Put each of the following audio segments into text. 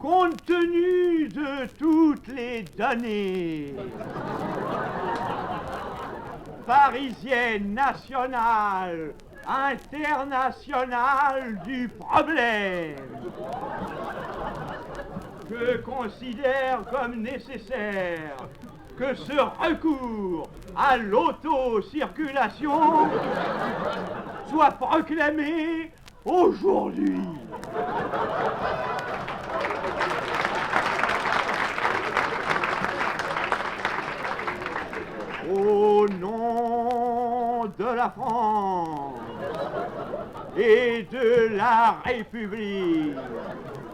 compte tenu de toutes les données parisiennes, nationales, internationales du problème, je considère comme nécessaire que ce recours à l'autocirculation soit proclamé aujourd'hui. Au nom de la France et de la République,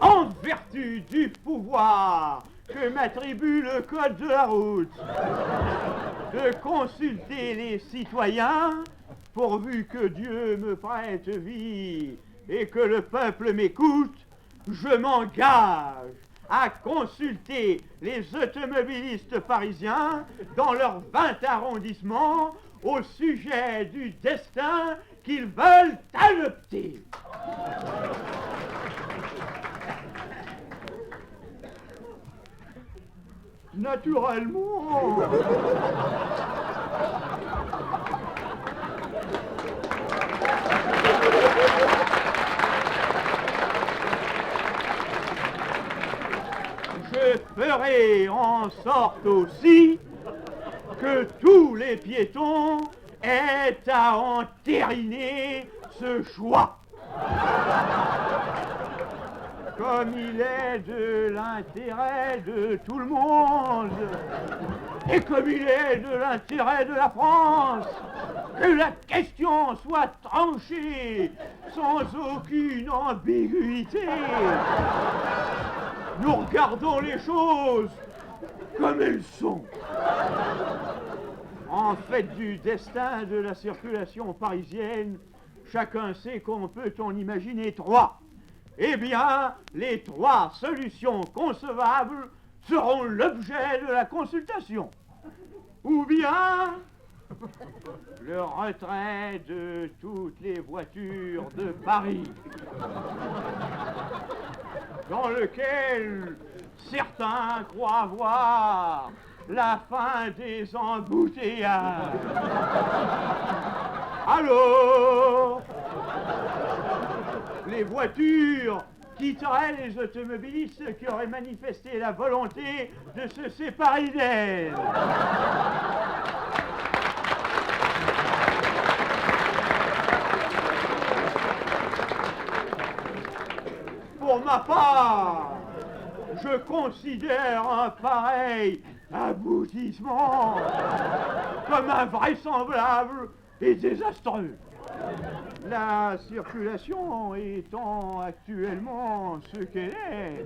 en vertu du pouvoir que m'attribue le code de la route, de consulter les citoyens, pourvu que Dieu me prête vie et que le peuple m'écoute, je m'engage à consulter les automobilistes parisiens dans leurs 20 arrondissements au sujet du destin qu'ils veulent adopter. Naturellement. Je ferai en sorte aussi que tous les piétons aient à entériner ce choix. Comme il est de l'intérêt de tout le monde, et comme il est de l'intérêt de la France, que la question soit tranchée sans aucune ambiguïté. Nous regardons les choses comme elles sont. En fait du destin de la circulation parisienne, chacun sait qu'on peut en imaginer trois. Eh bien, les trois solutions concevables seront l'objet de la consultation. Ou bien le retrait de toutes les voitures de Paris, dans lequel certains croient voir la fin des embouteillages. Alors, les voitures quitteraient les automobilistes qui auraient manifesté la volonté de se séparer d'elles. Pour ma part, je considère un pareil aboutissement comme invraisemblable et désastreux. La circulation étant actuellement ce qu'elle est,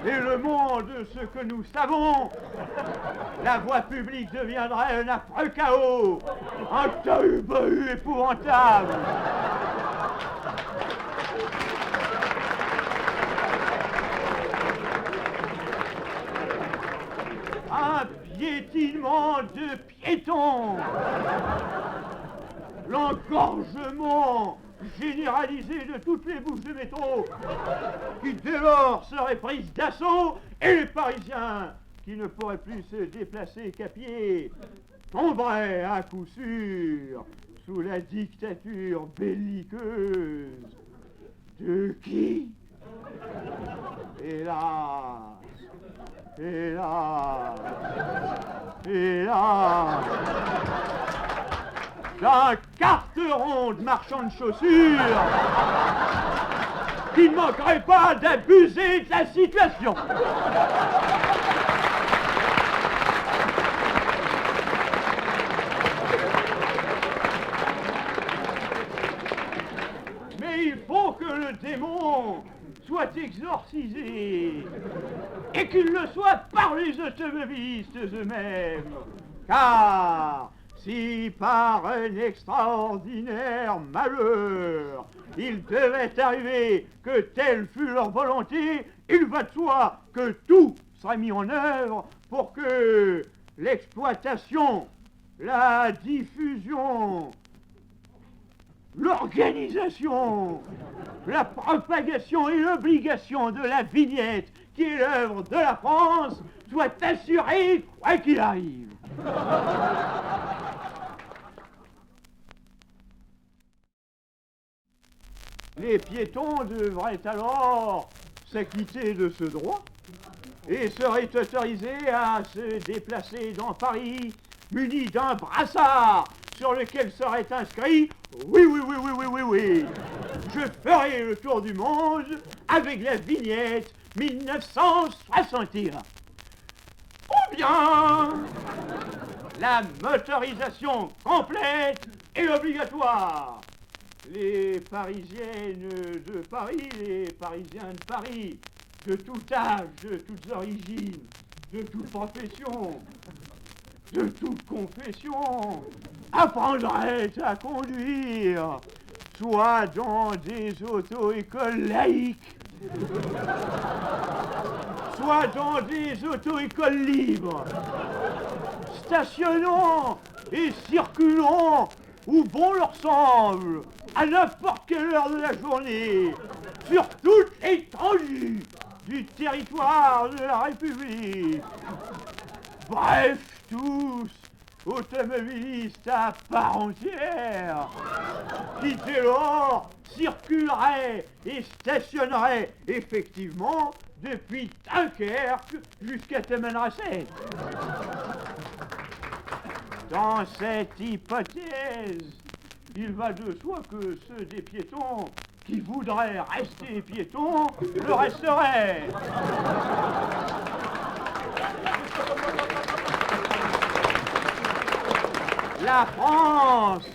et le monde ce que nous savons, la voie publique deviendrait un affreux chaos, un tohu-bohu épouvantable. Un piétinement de piétons, l'engorgement généralisé de toutes les bouches de métro, qui dès lors seraient prises d'assaut, et les Parisiens, qui ne pourraient plus se déplacer qu'à pied, tomberaient à coup sûr sous la dictature belliqueuse de qui? Hélas, hélas, hélas, d'un carteron de marchand de chaussures qui ne manquerait pas d'abuser de la situation. Mais il faut que le démon soit exorcisé, et qu'il le soit par les automobilistes eux-mêmes, car si par un extraordinaire malheur il devait arriver que telle fût leur volonté, il va de soi que tout sera mis en œuvre pour que l'exploitation, la diffusion l'organisation, la propagation et l'obligation de la vignette, qui est l'œuvre de la France, soit assurée quoi qu'il arrive. Les piétons devraient alors s'acquitter de ce droit et seraient autorisés à se déplacer dans Paris munis d'un brassard sur lequel serait inscrit « Oui, oui, oui, oui, oui, oui, oui, je ferai le tour du monde avec la vignette 1961. » Ou bien la motorisation complète et obligatoire. Les Parisiennes de Paris, les Parisiens de Paris, de tout âge, de toutes origines, de toute profession, de toute confession, apprendraient à conduire, soit dans des auto-écoles laïques, soit dans des auto-écoles libres, stationnant et circulant où bon leur semble, à n'importe quelle heure de la journée, sur toute l'étendue du territoire de la République. Bref, tous automobilistes à part entière, qui dès lors circuleraient et stationneraient effectivement depuis Dunkerque jusqu'à Tamanrasset. Dans cette hypothèse, il va de soi que ceux des piétons qui voudraient rester piétons le resteraient. La France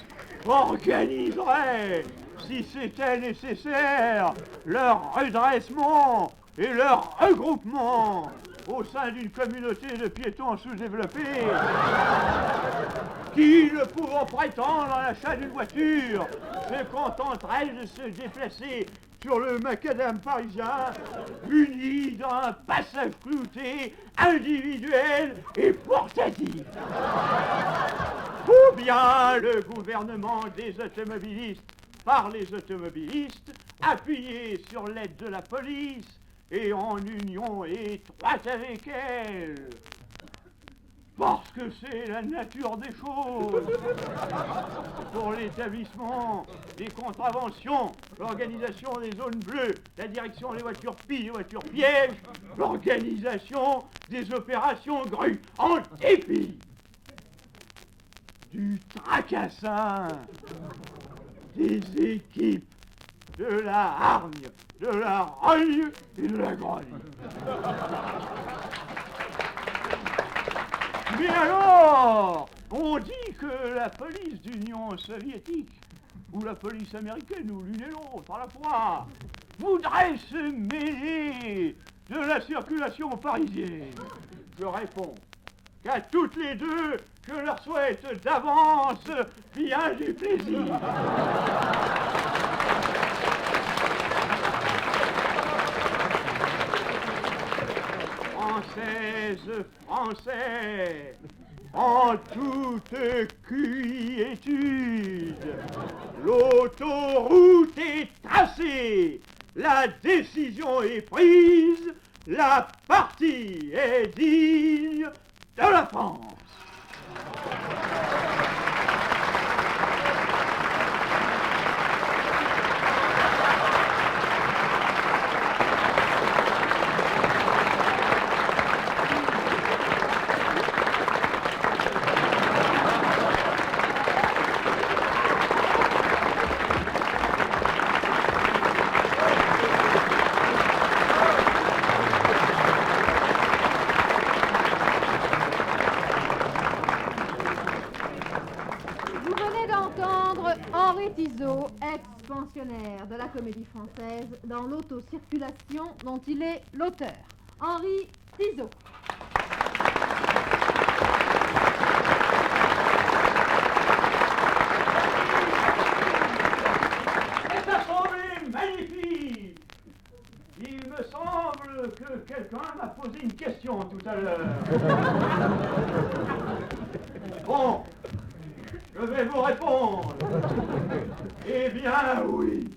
organiserait, si c'était nécessaire, leur redressement et leur regroupement au sein d'une communauté de piétons sous-développés qui, ne pouvant prétendre à l'achat d'une voiture, se contenteraient de se déplacer sur le macadam parisien, munis d'un passage clouté, individuel et portatif. Ou bien le gouvernement des automobilistes par les automobilistes, appuyé sur l'aide de la police et en union étroite avec elle. Parce que c'est la nature des choses. Pour l'établissement des contraventions, l'organisation des zones bleues, la direction des voitures pilles, des voitures pièges, l'organisation des opérations grues, en dépit du tracassin des équipes de la hargne, de la rogne et de la grogne. Mais alors, on dit que la police d'Union soviétique, ou la police américaine, ou l'une et l'autre à la fois, voudrait se mêler de la circulation parisienne. Je réponds qu'à toutes les deux, je leur souhaite d'avance bien du plaisir. Françaises, Français, en toute quiétude, l'autoroute est tracée, la décision est prise, la partie est digne de la France. Ex-pensionnaire de la Comédie Française dans l'autocirculation dont il est l'auteur. Henri Tizot. Cette assemblée magnifique! Il me semble que quelqu'un m'a posé une question tout à l'heure. Bon, je vais vous répondre. Eh bien oui,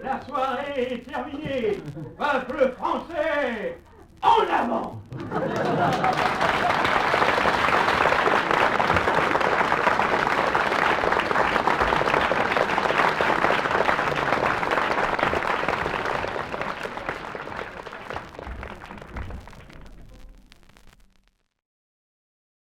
la soirée est terminée. Peuple français,